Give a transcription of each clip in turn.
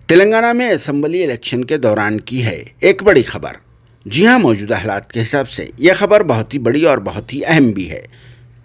तेलंगाना में assembly election के दौरान की है एक बड़ी खबर। जी हां, मौजूदा हालात के हिसाब से यह खबर बहुत ही बड़ी और बहुत ही अहम भी है,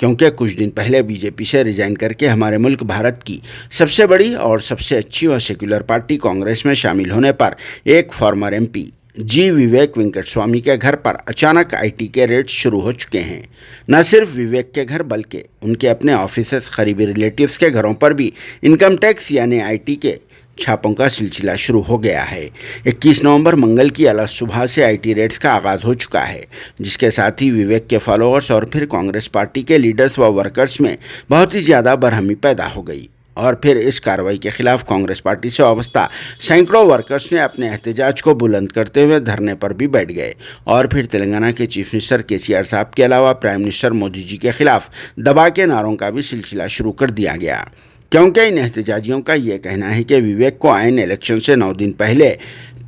क्योंकि कुछ दिन पहले बीजेपी से रिजाइन करके हमारे मुल्क भारत की सबसे बड़ी और सबसे अच्छी और सेक्युलर पार्टी कांग्रेस में शामिल होने पर एक फॉर्मर एमपी जी विवेक वेंकट स्वामी के घर पर अचानक आईटी के रेड शुरू हो चुके हैं। न सिर्फ विवेक के घर बल्कि उनके अपने ऑफिस, करीबी रिलेटिव्स के घरों पर भी इनकम टैक्स यानी आईटी के छापों का सिलसिला शुरू हो गया है। 21 नवंबर मंगल की अलग सुबह से आईटी रेड्स का आगाज हो चुका है, जिसके साथ ही विवेक के फॉलोअर्स और फिर कांग्रेस पार्टी के लीडर्स व वर्कर्स में बहुत ही ज़्यादा बरहमी पैदा हो गई। और फिर इस कार्रवाई के खिलाफ कांग्रेस पार्टी से वाबस्ता सैकड़ों वर्कर्स ने अपने एहतजाज को बुलंद करते हुए धरने पर भी बैठ गए। और फिर तेलंगाना के चीफ मिनिस्टर केसीआर साहब के अलावा प्राइम मिनिस्टर मोदी जी के खिलाफ दबा के नारों का भी सिलसिला शुरू कर दिया गया, क्योंकि इन एहतजाजियों का ये कहना है कि विवेक को आइन इलेक्शन से 9 दिन पहले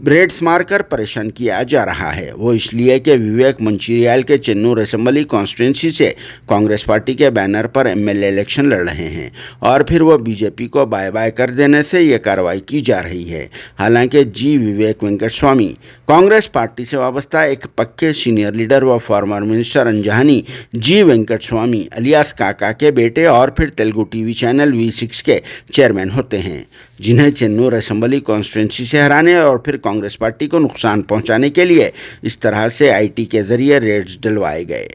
रेड्स मारकर परेशान किया जा रहा है। वो इसलिए कि विवेक मंचिरियाल के चेन्नूर असेंबली कॉन्स्टिट्यूंसी से कांग्रेस पार्टी के बैनर पर एमएलए इलेक्शन लड़ रहे हैं और फिर वो बीजेपी को बाय बाय कर देने से ये कार्रवाई की जा रही है। हालांकि जी विवेक वेंकट स्वामी कांग्रेस पार्टी से वाबस्ता एक पक्के सीनियर लीडर व फॉर्मर मिनिस्टर अंजहानी जी वेंकट स्वामी अलियास काका के बेटे और फिर तेलुगु टीवी चैनल V6 के चेयरमैन होते हैं, जिन्हें चेन्नूर असेंबली कॉन्स्टिट्यूंसी से हराने और फिर कांग्रेस पार्टी को नुकसान पहुंचाने के लिए इस तरह से आईटी के जरिए रेड्स डलवाए गए।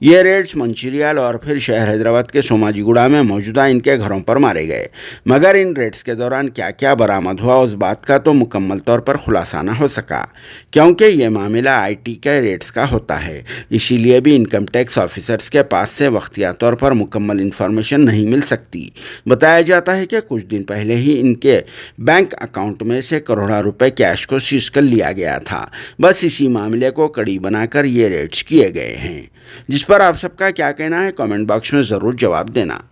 ये रेड्स मंचिरियाल और फिर शहर हैदराबाद के सोमाजीगुड़ा में मौजूदा इनके घरों पर मारे गए। मगर इन रेड्स के दौरान क्या क्या बरामद हुआ उस बात का तो मुकम्मल तौर पर खुलासा न हो सका, क्योंकि ये मामला आईटी के रेड्स का होता है। इसीलिए भी इनकम टैक्स ऑफिसर्स के पास से वख्तियार तौर पर मुकम्मल इन्फॉर्मेशन नहीं मिल सकती। बताया जाता है कि कुछ दिन पहले ही इनके बैंक अकाउंट में से करोड़ों रुपए कैश को सीज कर लिया गया था। बस इसी मामले को कड़ी बनाकर ये रेड्स किए गए हैं, जिस पर आप सबका क्या कहना है कमेंट बॉक्स में ज़रूर जवाब देना।